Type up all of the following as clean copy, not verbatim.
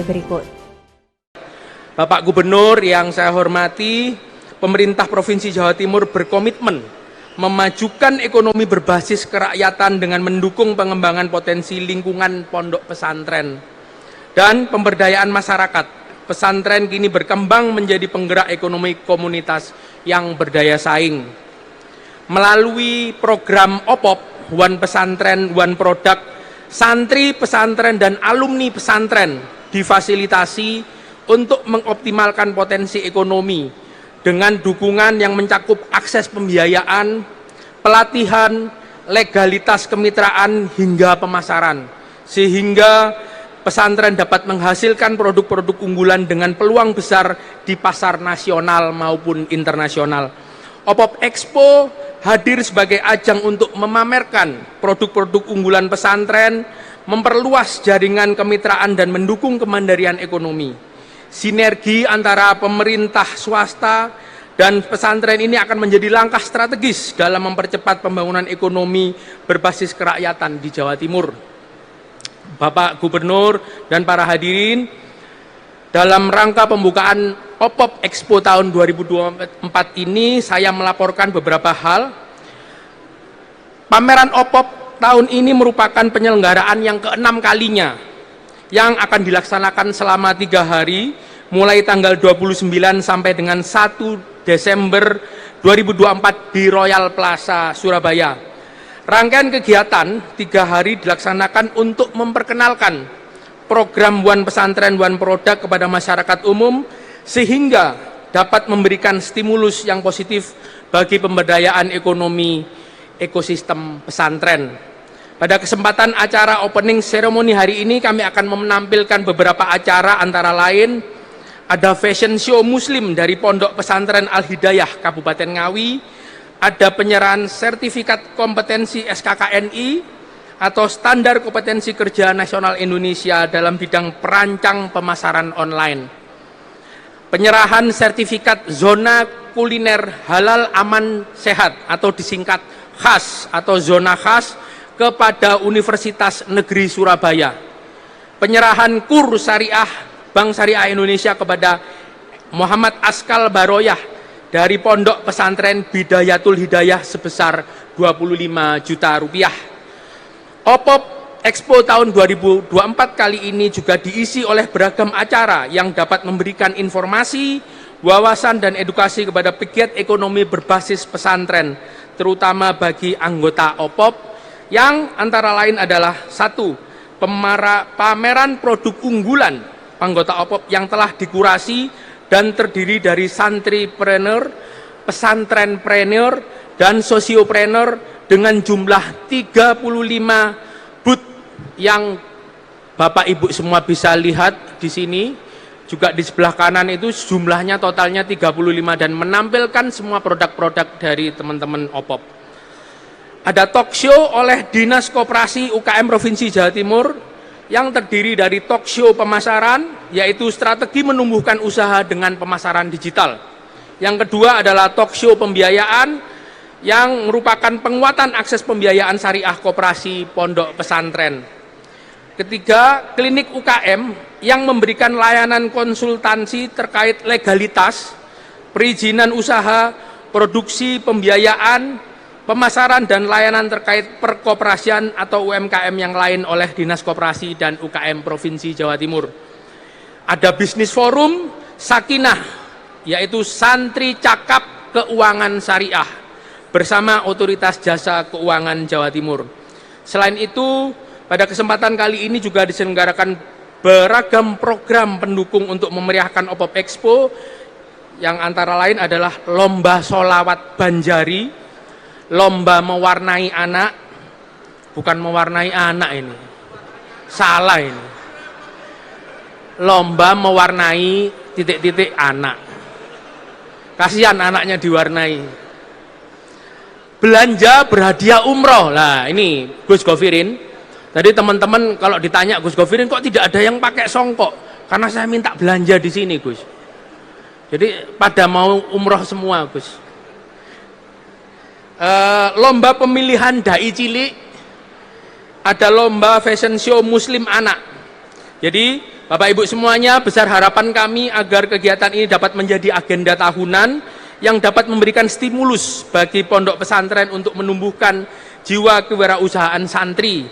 berikut. Bapak Gubernur yang saya hormati, pemerintah Provinsi Jawa Timur berkomitmen memajukan ekonomi berbasis kerakyatan dengan mendukung pengembangan potensi lingkungan pondok pesantren dan pemberdayaan masyarakat. Pesantren kini berkembang menjadi penggerak ekonomi komunitas yang berdaya saing. Melalui program OPOP, One Pesantren, One Product, santri pesantren dan alumni pesantren difasilitasi untuk mengoptimalkan potensi ekonomi dengan dukungan yang mencakup akses pembiayaan, pelatihan, legalitas kemitraan hingga pemasaran, sehingga pesantren dapat menghasilkan produk-produk unggulan dengan peluang besar di pasar nasional maupun internasional. OPOP Expo hadir sebagai ajang untuk memamerkan produk-produk unggulan pesantren, memperluas jaringan kemitraan dan mendukung kemandirian ekonomi. Sinergi antara pemerintah swasta dan pesantren ini akan menjadi langkah strategis dalam mempercepat pembangunan ekonomi berbasis kerakyatan di Jawa Timur. Bapak Gubernur dan para hadirin, dalam rangka pembukaan OPOP Expo tahun 2024 ini saya melaporkan beberapa hal. Pameran OPOP tahun ini merupakan penyelenggaraan yang ke-6 kalinya yang akan dilaksanakan selama 3 hari mulai tanggal 29 sampai dengan 1 Desember 2024 di Royal Plaza Surabaya. Rangkaian kegiatan 3 hari dilaksanakan untuk memperkenalkan program One Pesantren One Product kepada masyarakat umum sehingga dapat memberikan stimulus yang positif bagi pemberdayaan ekonomi ekosistem pesantren. Pada kesempatan acara opening ceremony hari ini kami akan menampilkan beberapa acara, antara lain ada fashion show muslim dari Pondok Pesantren Al-Hidayah Kabupaten Ngawi, ada penyerahan sertifikat kompetensi SKKNI atau Standar Kompetensi Kerja Nasional Indonesia dalam bidang perancang pemasaran online, penyerahan sertifikat zona kuliner halal aman sehat atau disingkat khas atau zona khas kepada Universitas Negeri Surabaya, penyerahan kur syariah Bank Syariah Indonesia kepada Muhammad Askal Baroyah dari Pondok Pesantren Bidayatul Hidayah sebesar 25 juta rupiah. OPOP Expo tahun 2024 kali ini juga diisi oleh beragam acara yang dapat memberikan informasi, wawasan dan edukasi kepada pegiat ekonomi berbasis pesantren, terutama bagi anggota OPOP, yang antara lain adalah 1. Pameran produk unggulan anggota OPOP yang telah dikurasi dan terdiri dari santripreneur, pesantrenpreneur, dan sosiopreneur dengan jumlah 35 booth yang Bapak Ibu semua bisa lihat di sini. Juga di sebelah kanan itu jumlahnya totalnya 35 dan menampilkan semua produk-produk dari teman-teman OPOP. Ada talk show oleh Dinas Koperasi UKM Provinsi Jawa Timur yang terdiri dari talk show pemasaran, yaitu strategi menumbuhkan usaha dengan pemasaran digital. Yang kedua adalah talk show pembiayaan yang merupakan penguatan akses pembiayaan syariah koperasi pondok pesantren. Ketiga, klinik UKM yang memberikan layanan konsultansi terkait legalitas, perizinan usaha, produksi, pembiayaan, pemasaran dan layanan terkait perkoperasian atau UMKM yang lain oleh Dinas Koperasi dan UKM Provinsi Jawa Timur. Ada bisnis forum Sakinah, yaitu Santri Cakap Keuangan Syariah bersama Otoritas Jasa Keuangan Jawa Timur. Selain itu, pada kesempatan kali ini juga diselenggarakan beragam program pendukung untuk memeriahkan OPOP Expo, yang antara lain adalah Lomba Sholawat Banjari, Lomba Mewarnai Anak, bukan mewarnai anak ini, salah ini, Lomba Mewarnai titik-titik anak, kasihan anaknya diwarnai. Belanja berhadiah umroh, lah ini Gus Govirin. Tadi teman-teman kalau ditanya Gus Govirin kok tidak ada yang pakai songkok, karena saya minta belanja di sini Gus. Jadi pada mau umroh semua Gus. Lomba pemilihan dai cilik, ada lomba fashion show muslim anak. Jadi Bapak Ibu semuanya, besar harapan kami agar kegiatan ini dapat menjadi agenda tahunan yang dapat memberikan stimulus bagi pondok pesantren untuk menumbuhkan jiwa kewirausahaan santri,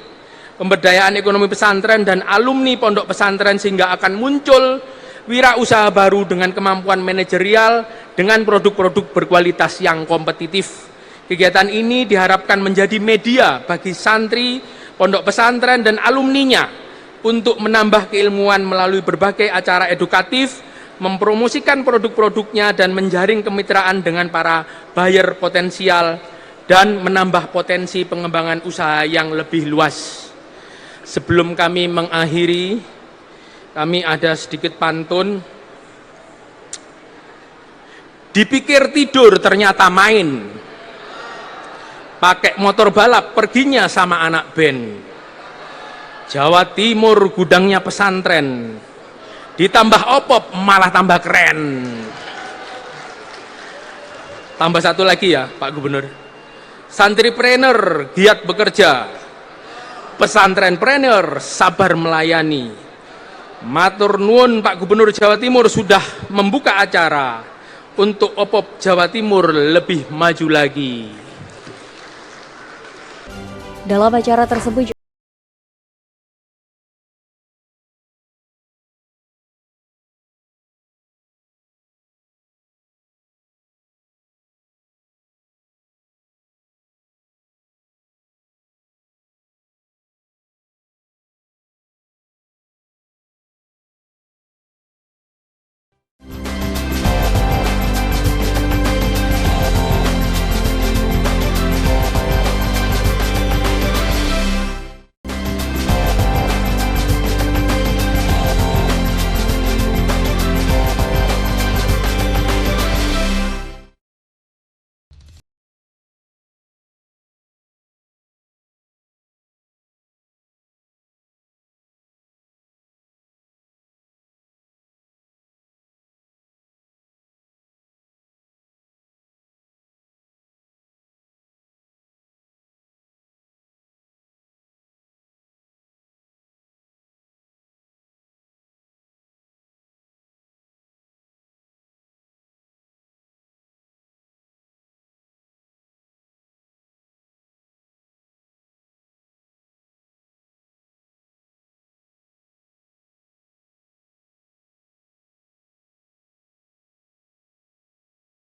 pemberdayaan ekonomi pesantren dan alumni pondok pesantren, sehingga akan muncul wirausaha baru dengan kemampuan manajerial dengan produk-produk berkualitas yang kompetitif. Kegiatan ini diharapkan menjadi media bagi santri, pondok pesantren dan alumninya untuk menambah keilmuan melalui berbagai acara edukatif, mempromosikan produk-produknya dan menjaring kemitraan dengan para buyer potensial dan menambah potensi pengembangan usaha yang lebih luas. Sebelum kami mengakhiri, kami ada sedikit pantun. Dipikir tidur ternyata main, pakai motor balap perginya sama anak band. Jawa Timur gudangnya pesantren, ditambah opop malah tambah keren. Tambah satu lagi ya Pak Gubernur, santripreneur giat bekerja, pesantrenpreneur sabar melayani. Matur nuwun Pak Gubernur Jawa Timur sudah membuka acara untuk opop Jawa Timur lebih maju lagi. Dalam acara tersebut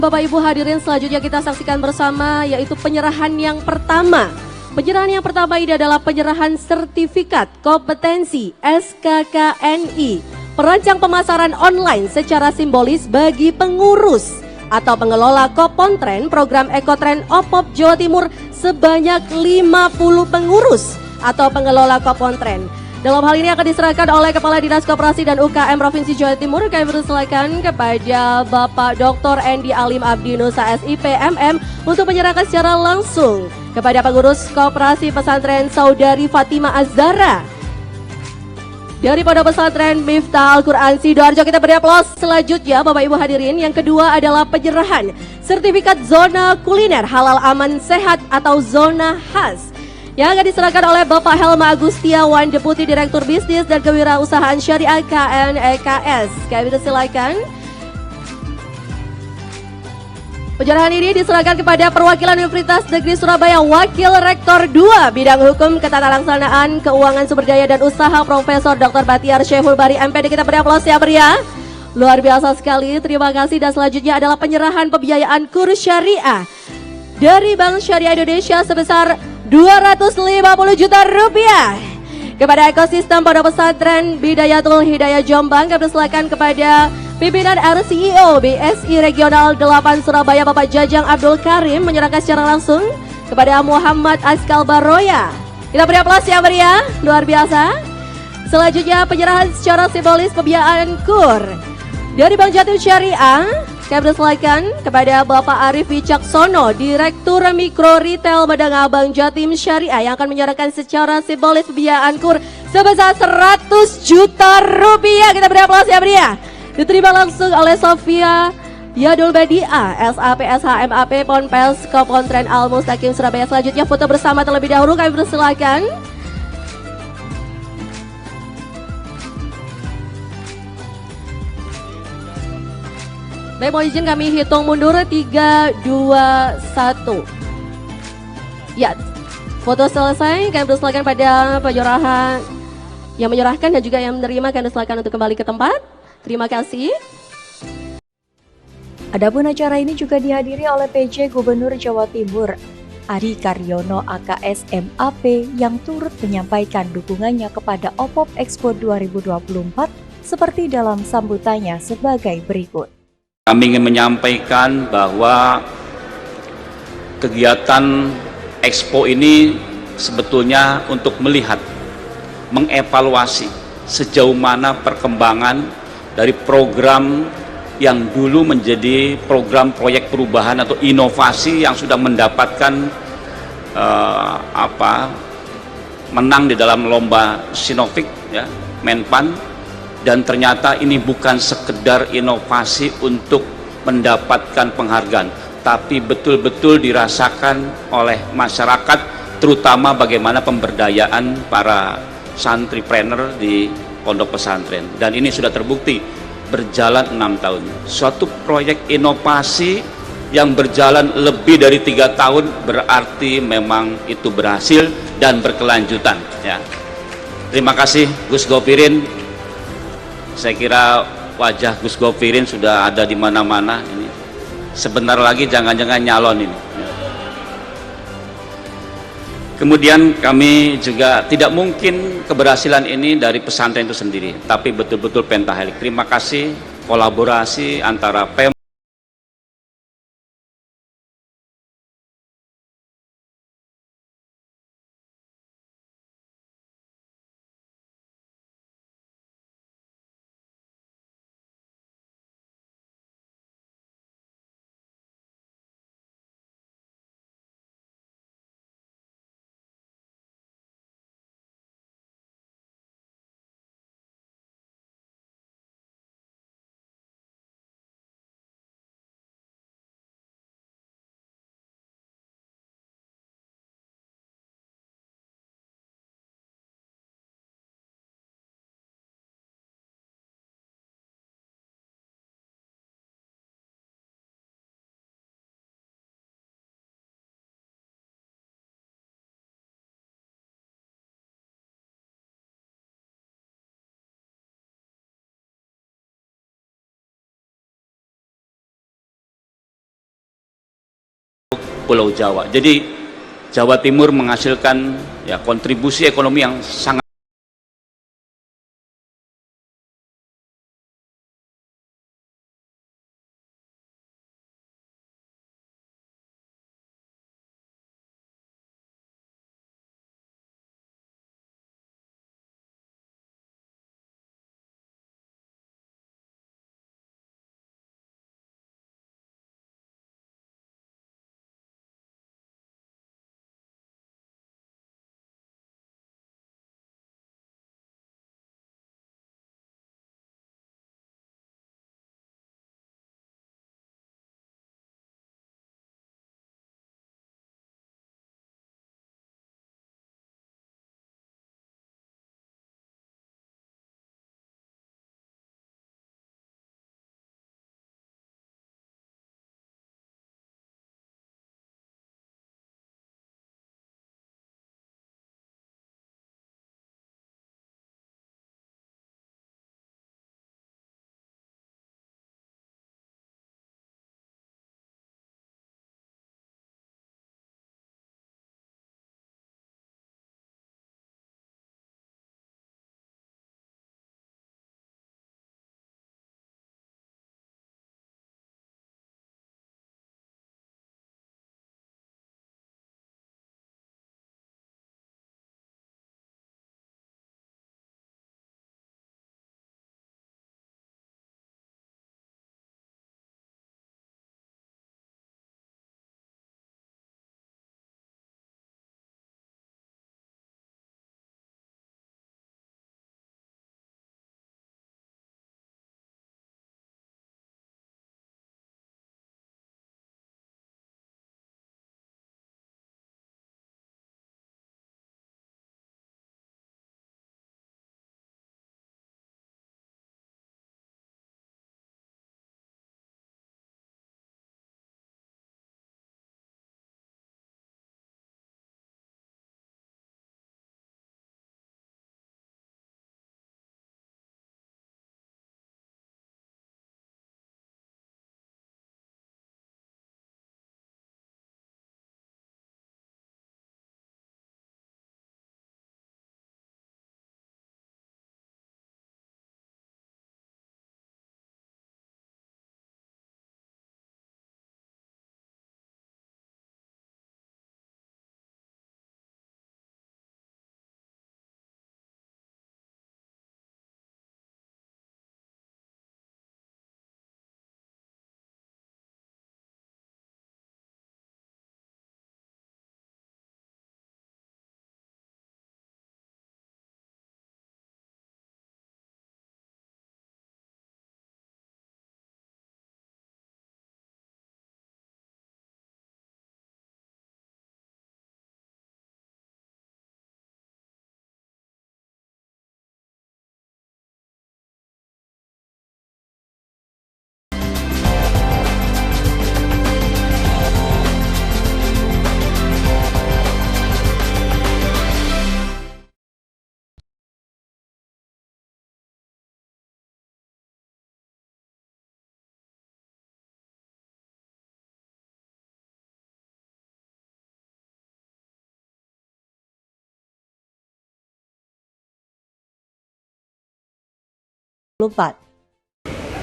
Bapak Ibu hadirin, selanjutnya kita saksikan bersama yaitu penyerahan yang pertama. Penyerahan yang pertama ini adalah penyerahan sertifikat kompetensi SKKNI perancang pemasaran online secara simbolis bagi pengurus atau pengelola Kopontren program Ekotren OPOP Jawa Timur sebanyak 50 pengurus atau pengelola Kopontren. Dalam hal ini akan diserahkan oleh Kepala Dinas Koperasi dan UKM Provinsi Jawa Timur. Kami persilakan kepada Bapak Dr. Endi Alim Abdi Nusa SIP MM untuk menyerahkan secara langsung kepada pengurus Koperasi Pesantren Saudari Fatima Azhara dari Pondok Pesantren Miftah Al-Quran Sidoarjo. Kita beri aplaus. Selanjutnya Bapak Ibu hadirin, yang kedua adalah penyerahan sertifikat zona kuliner halal aman sehat atau zona khas yang akan diserahkan oleh Bapak Helma Agustiawan, Deputi Direktur Bisnis dan Kewirausahaan Syariah KNEKS. Kami persilakan. Penyerahan ini diserahkan kepada perwakilan Universitas Negeri Surabaya, Wakil Rektor 2 Bidang Hukum Ketatalaksanaan Keuangan Sumber Daya dan Usaha Profesor Dr. Batiar Syehul Bari MPD. Kita beri aplaus ya meriah. Luar biasa sekali, terima kasih. Dan selanjutnya adalah penyerahan pembiayaan kurs syariah dari Bank Syariah Indonesia sebesar 250 juta rupiah kepada ekosistem Pondok Pesantren Bidayatul Hidayah Jombang. Kami persilakan kepada pimpinan RCEO BSI Regional 8 Surabaya Bapak Jajang Abdul Karim menyerahkan secara langsung kepada Muhammad Askal Baroya. Kita beri aplaus ya meriah, luar biasa. Selanjutnya penyerahan secara simbolis pembiayaan KUR dari Bank Jatim Syariah. Kami persilakan kepada Bapak Arif Wicaksono, Direktur Mikro Retail Medang Abang Jatim Syariah yang akan menyerahkan secara simbolis pembiayaan KUR sebesar 100 juta rupiah. Kita beri aplaus ya meriah. Diterima langsung oleh Sofia Yadul Badia, SAP SHMAP Ponpes Kopontren Al Mustaqim Surabaya. Selanjutnya foto bersama terlebih dahulu, kami persilakan. Baik, mohon izin kami hitung mundur 3, 2, 1. Ya, foto selesai. Kami persilakan pada penyerahan yang menyerahkan dan juga yang menerima, kami silakan untuk kembali ke tempat. Terima kasih. Adapun acara ini juga dihadiri oleh PJ Gubernur Jawa Timur, Ari Karyono AKS MAP, yang turut menyampaikan dukungannya kepada OPOP Expo 2024 seperti dalam sambutannya sebagai berikut. Kami ingin menyampaikan bahwa kegiatan Expo ini sebetulnya untuk melihat, mengevaluasi sejauh mana perkembangan dari program yang dulu menjadi program proyek perubahan atau inovasi yang sudah mendapatkan menang di dalam lomba Sinovic, ya, Menpan, dan ternyata ini bukan sekedar inovasi untuk mendapatkan penghargaan, tapi betul-betul dirasakan oleh masyarakat, terutama bagaimana pemberdayaan para santripreneur di pondok pesantren. Dan ini sudah terbukti berjalan 6 tahun. Suatu proyek inovasi yang berjalan lebih dari 3 tahun berarti memang itu berhasil dan berkelanjutan, ya. Terima kasih Gus Govirin. Saya kira wajah Gus Govirin sudah ada di mana-mana ini. Sebentar lagi jangan-jangan nyalon ini. Kemudian kami juga tidak mungkin keberhasilan ini dari pesantren itu sendiri, tapi betul-betul pentahelix. Terima kasih kolaborasi antara PEM Pulau Jawa. Jadi Jawa Timur menghasilkan, ya, kontribusi ekonomi yang sangat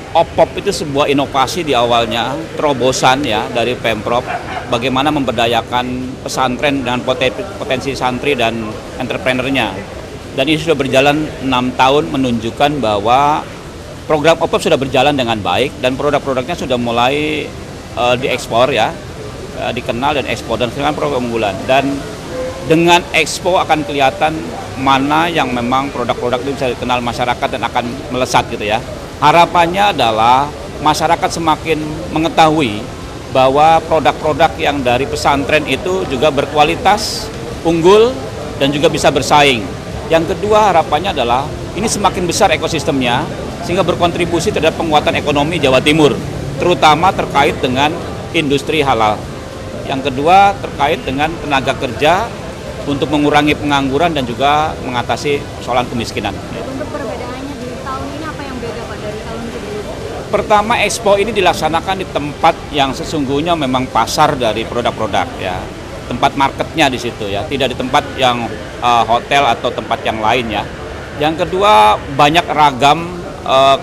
OPOP itu sebuah inovasi di awalnya, terobosan ya dari Pemprov, bagaimana memberdayakan pesantren dengan potensi santri dan entrepreneurnya. Dan ini sudah berjalan 6 tahun menunjukkan bahwa program OPOP sudah berjalan dengan baik dan produk-produknya sudah mulai diekspor ya, dikenal dan ekspor dan sekarang program unggulan. Dan dengan Expo akan kelihatan mana yang memang produk-produk itu bisa dikenal masyarakat dan akan melesat gitu ya. Harapannya adalah masyarakat semakin mengetahui bahwa produk-produk yang dari pesantren itu juga berkualitas, unggul, dan juga bisa bersaing. Yang kedua harapannya adalah ini semakin besar ekosistemnya sehingga berkontribusi terhadap penguatan ekonomi Jawa Timur, terutama terkait dengan industri halal. Yang kedua terkait dengan tenaga kerja untuk mengurangi pengangguran dan juga mengatasi persoalan kemiskinan. Untuk perbedaannya di tahun ini apa yang beda Pak dari tahun sebelumnya? Pertama, Expo ini dilaksanakan di tempat yang sesungguhnya memang pasar dari produk-produk ya, tempat marketnya di situ ya, tidak di tempat yang hotel atau tempat yang lain ya. Yang kedua, banyak ragam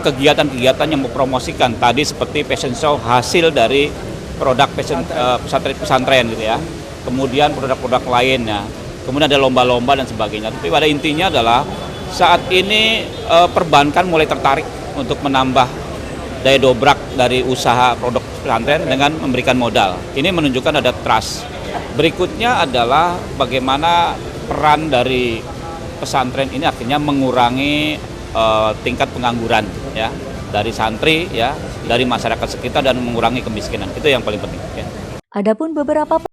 kegiatan-kegiatan yang mempromosikan tadi seperti fashion show hasil dari produk pesantren gitu ya, kemudian produk-produk lainnya. Kemudian ada lomba-lomba dan sebagainya. Tapi pada intinya adalah saat ini perbankan mulai tertarik untuk menambah daya dobrak dari usaha produk pesantren dengan memberikan modal. Ini menunjukkan ada trust. Berikutnya adalah bagaimana peran dari pesantren ini akhirnya mengurangi tingkat pengangguran ya dari santri ya, dari masyarakat sekitar dan mengurangi kemiskinan. Itu yang paling penting ya. Adapun beberapa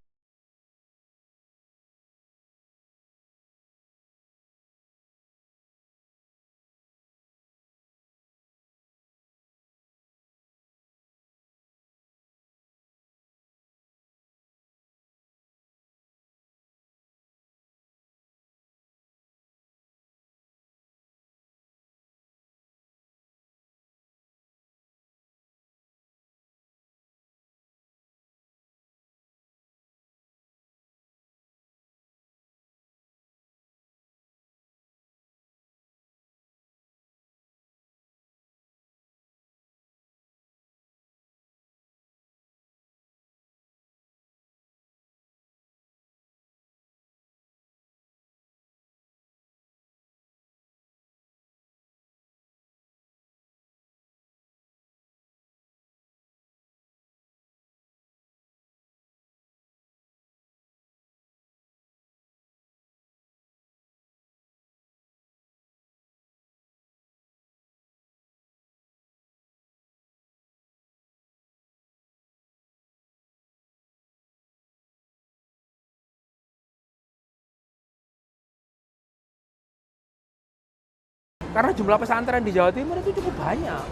Karena jumlah pesantren di Jawa Timur itu cukup banyak.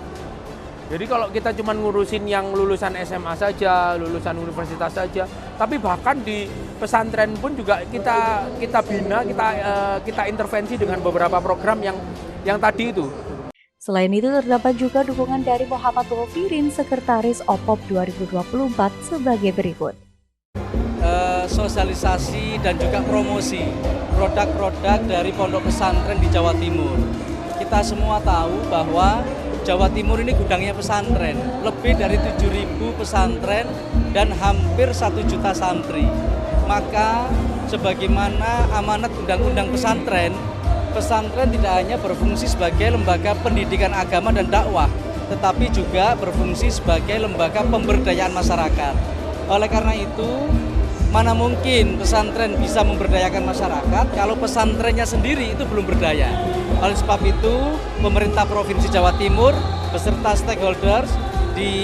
Jadi kalau kita cuma ngurusin yang lulusan SMA saja, lulusan universitas saja, tapi bahkan di pesantren pun juga kita bina, kita intervensi dengan beberapa program yang tadi itu. Selain itu terdapat juga dukungan dari Muhammad Wafirin, Sekretaris OPOP 2024 sebagai berikut. Sosialisasi dan juga promosi produk-produk dari pondok pesantren di Jawa Timur. Kita semua tahu bahwa Jawa Timur ini gudangnya pesantren, lebih dari 7.000 pesantren dan hampir 1 juta santri. Maka sebagaimana amanat undang-undang pesantren, pesantren tidak hanya berfungsi sebagai lembaga pendidikan agama dan dakwah, tetapi juga berfungsi sebagai lembaga pemberdayaan masyarakat. Oleh karena itu, mana mungkin pesantren bisa memberdayakan masyarakat kalau pesantrennya sendiri itu belum berdaya. Oleh sebab itu, pemerintah Provinsi Jawa Timur beserta stakeholders di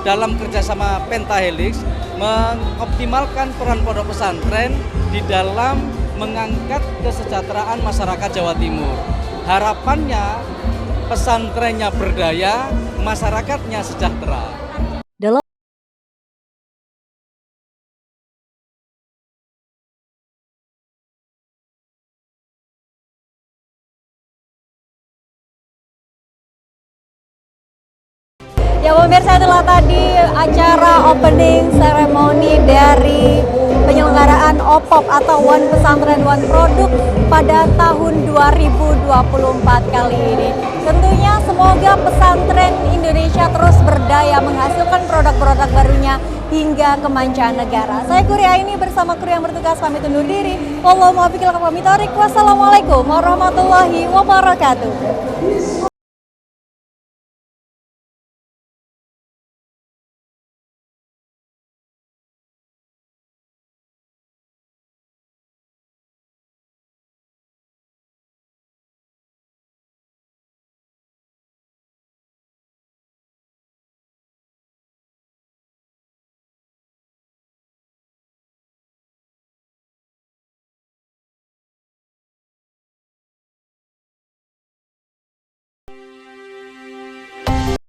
dalam kerjasama Pentahelix mengoptimalkan peran pondok pesantren di dalam mengangkat kesejahteraan masyarakat Jawa Timur. Harapannya pesantrennya berdaya, masyarakatnya sejahtera. Ya pemirsa, itulah tadi acara opening ceremony dari penyelenggaraan OPOP atau One Pesantren One Product pada tahun 2024 kali ini. Tentunya semoga pesantren Indonesia terus berdaya menghasilkan produk-produk barunya hingga ke mancanegara. Saya Kuria ini bersama kru yang bertugas pamit undur diri. Wassalamualaikum warahmatullahi wabarakatuh.